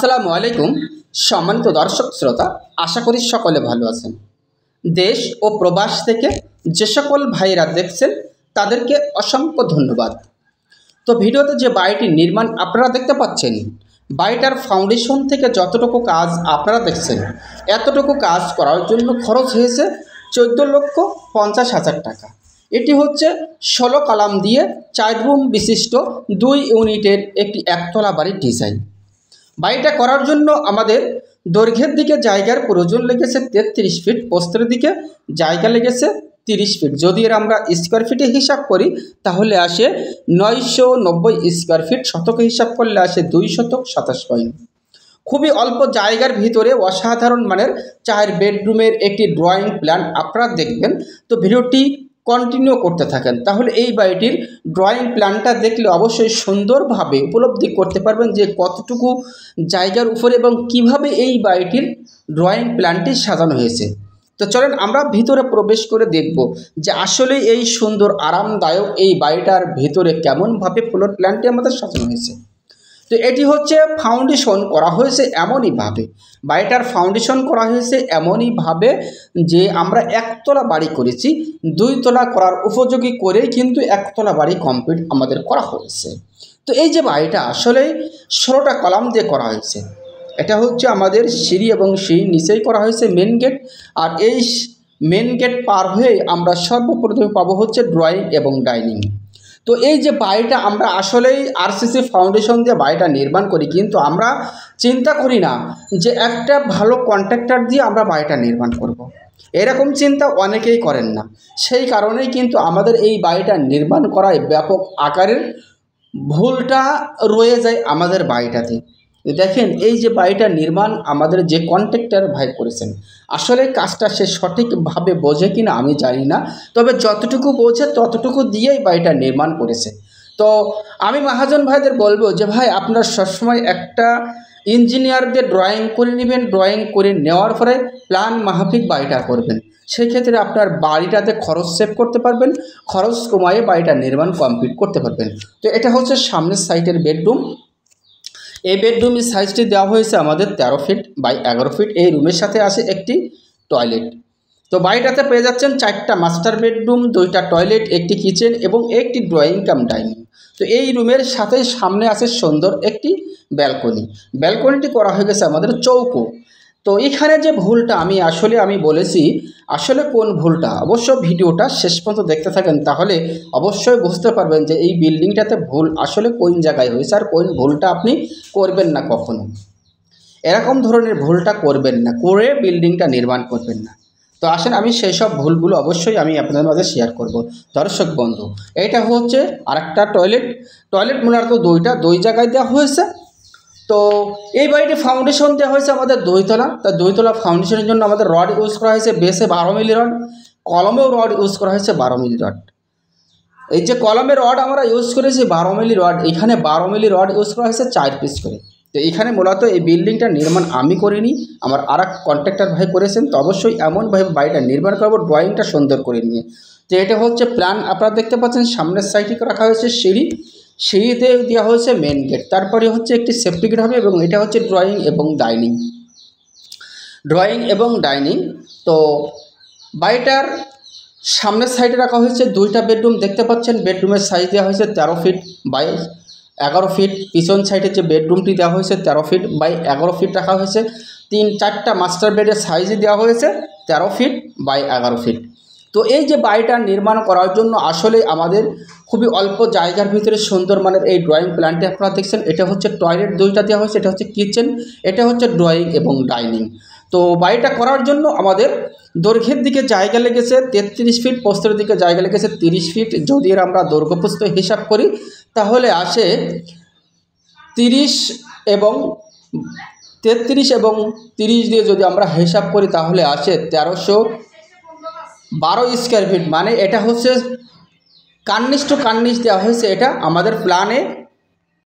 আসসালামু আলাইকুম সম্মানিত দর্শক শ্রোতা, আশা করি সকলে ভালো আছেন। দেশ ও প্রবাস থেকে যে সকল ভাইরা দেখছেন তাদেরকে অসংখ্য ধন্যবাদ। তো ভিডিওতে যে বাড়িটির নির্মাণ আপনারা দেখতে পাচ্ছেন, বাড়িটার ফাউন্ডেশন থেকে যতটুকু কাজ আপনারা দেখছেন এতটুকু কাজ করার জন্য খরচ হয়েছে 14,50,000 টাকা। এটি হচ্ছে 16 কলাম দিয়ে 4 রুম বিশিষ্ট 2 ইউনিটের একটি একতলা বাড়ির ডিজাইন। বাড়িটা করার জন্য আমাদের দৈর্ঘ্যের দিকে জায়গার প্রয়োজন লেগেছে 33 ফিট, প্রস্থের দিকে জায়গা লেগেছে 30 ফিট। যদি এর আমরা স্কোয়ার ফিটে হিসাব করি তাহলে আসে 990 স্কোয়ার ফিট, শতকে হিসাব করলে আসে 2 শতক 27 পয়েন্ট। খুবই অল্প জায়গার ভিতরে অসাধারণ মানের 4 বেডরুমের একটি ড্রয়িং প্ল্যান আপনারা দেখবেন। তো ভিডিওটি কন্টিনিউ করতে থাকেন, তাহলে এই বাড়িটির ড্রয়িং প্ল্যানটা দেখলে অবশ্যই সুন্দরভাবে উপলব্ধি করতে পারবেন যে কতটুকু জায়গার উপরে এবং কিভাবে এই বাড়িটির ড্রয়িং প্ল্যানটি সাজানো হয়েছে। তো চলেন আমরা ভিতরে প্রবেশ করে দেখব যে আসলে এই সুন্দর আরামদায়ক এই বাড়িটার ভিতরে কেমনভাবে ফ্লোর প্ল্যানটি আমাদের সাজানো হয়েছে। তো এটি হচ্ছে ফাউন্ডেশন করা হয়েছে এমনইভাবে, বাড়িটার ফাউন্ডেশন করা হয়েছে এমনইভাবে যে আমরা একতলা বাড়ি করেছি, 2 তলা করার উপযোগী করেই কিন্তু একতলা বাড়ি কমপ্লিট আমাদের করা হয়েছে। তো এই যে বাড়িটা আসলে 16টা কলাম দিয়ে করা হয়েছে। এটা হচ্ছে আমাদের সিঁড়ি এবং সিঁড়ির নিচেই করা হয়েছে মেন গেট। আর এই মেন গেট পার হয়ে আমরা সর্বপ্রথমে পাবো হচ্ছে ড্রয়িং এবং ডাইনিং। তো এই যে বাড়িটা আমরা আসলেই আরসিসি ফাউন্ডেশন দিয়ে বাড়িটা নির্মাণ করি, কিন্তু আমরা চিন্তা করি না যে একটা ভালো কন্ট্রাক্টর দিয়ে আমরা বাড়িটা নির্মাণ করব। এরকম চিন্তা অনেকেই করেন না, সেই কারণেই কিন্তু আমাদের এই বাড়িটা নির্মাণ করায় ব্যাপক আকারের ভুলটা রয়ে যায় আমাদের বাড়িটাতে। দেখেন এই যে বাড়িটা নির্মাণ আমাদের যে কন্ট্রাক্টর ভাই করেছেন, আসলে কাজটা সে সঠিকভাবে বোঝে কিনা আমি জানি না, তবে যতটুকু বোঝে ততটুকু দিয়েই বাড়িটা নির্মাণ করেছে। তো আমি মহাজন ভাইদের বলবো যে ভাই আপনার সবসময় একটা ইঞ্জিনিয়ারদের ড্রয়িং করে নেবেন, ড্রয়িং করে নেওয়ার পরে প্ল্যান মাফিক বাড়িটা করবেন। সেই ক্ষেত্রে আপনার বাড়িটাতে খরচ সেভ করতে পারবেন, খরচ কমায়ে বাড়িটা নির্মাণ কমপ্লিট করতে পারবেন। তো এটা হচ্ছে সামনের সাইটের বেডরুম। এই বেডরুমের সাইজটি দেওয়া হয়েছে আমাদের 13 ফিট বাই 11 ফিট। এই রুমের সাথে আছে একটি টয়লেট। তো বাড়িটাতে পেয়ে যাচ্ছেন 4টা মাস্টার বেডরুম, 2টা টয়লেট, একটি কিচেন এবং একটি ড্রয়িং কাম ডাইনিং। তো এই রুমের সাথে সামনে আছে সুন্দর একটি ব্যালকনি। ব্যালকনিটি করা হয়ে গেছে আমাদের চৌকো। তো এখানে যে ভুলটা আমি বলেছি, আসলে কোন ভুলটা, অবশ্য ভিডিওটা শেষ পর্যন্ত দেখতে থাকেন, তাহলে অবশ্যই বুঝতে পারবেন যে এই বিল্ডিংটাতে ভুল আসলে কোন জায়গায় হয়েছে আর কোন ভুলটা আপনি করবেন না কখনো। এরকম ধরনের ভুলটা করবেন না, করে বিল্ডিংটা নির্মাণ করবেন না। তো আসেন আমি সেই সব ভুলগুলো অবশ্যই আমি আপনাদের মাঝে শেয়ার করব। দর্শক বন্ধু, এইটা হচ্ছে আরেকটা টয়লেট। টয়লেট মূলত 2 জায়গায় দেওয়া হয়েছে। তো এই বাড়িটি ফাউন্ডেশন দেওয়া হয়েছে আমাদের 2 তলা। তা 2 তলা ফাউন্ডেশনের জন্য আমাদের রড ইউজ করা হয়েছে বেসে 12 মিলি রড, কলমেও রড ইউজ করা হয়েছে 12 মিলি রড। এই যে কলমের রড আমরা ইউজ করেছি 12 মিলি রড, এখানে 12 মিলি রড ইউজ করা হয়েছে 4 পিস করে। তো এখানে মূলত এই বিল্ডিংটা নির্মাণ আমি করিনি, আমার আরেক কন্ট্রাক্টর ভাই করেছেন। তো অবশ্যই এমনভাবে বাড়িটা নির্মাণ করবো ড্রয়িংটা সুন্দর করে নিয়ে। তো এটা হচ্ছে প্ল্যান আপনারা দেখতে পাচ্ছেন। সামনের সাইডে রাখা হয়েছে সিঁড়ি, সিঁড়িতে দেওয়া হয়েছে মেন গেট, তারপরে হচ্ছে একটি সেফটি গেট হবে এবং এটা হচ্ছে ড্রয়িং এবং ডাইনিং। ড্রয়িং এবং ডাইনিং। তো বাড়িটার সামনের সাইডে রাখা হয়েছে 2টা বেডরুম দেখতে পাচ্ছেন। বেডরুমের সাইজ দেওয়া হয়েছে 13 ফিট বাই 11 ফিট। পিছন সাইডে যে বেডরুমটি দেওয়া হয়েছে 13 ফিট বাই 11 ফিট রাখা হয়েছে। 4টা মাস্টার বেডের সাইজে দেওয়া হয়েছে 13 ফিট বাই 11 ফিট। তো এই যে বাড়িটা নির্মাণ করার জন্য আসলে আমাদের খুবই অল্প জায়গার ভিতরে সুন্দর মানের এই ড্রয়িং প্ল্যানটি আপনারা দেখছেন। এটা হচ্ছে টয়লেট 2টা দেওয়া হয়েছে, এটা হচ্ছে কিচেন, এটা হচ্ছে ড্রয়িং এবং ডাইনিং। তো বাড়িটা করার জন্য আমাদের দৈর্ঘ্যের দিকে জায়গা লেগেছে 33 ফিট, প্রস্থের দিকে জায়গা লেগেছে 30 ফিট। যদি এর আমরা দৈর্ঘ্য প্রস্থ হিসাব করি তাহলে আসে 33 এবং 30 দিয়ে যদি আমরা হিসাব করি তাহলে আসে 1312 স্কোয়ার ফিট। মানে এটা হচ্ছে কার্নিশ টু কার্নিশ দেওয়া হয়েছে, এটা আমাদের প্ল্যানে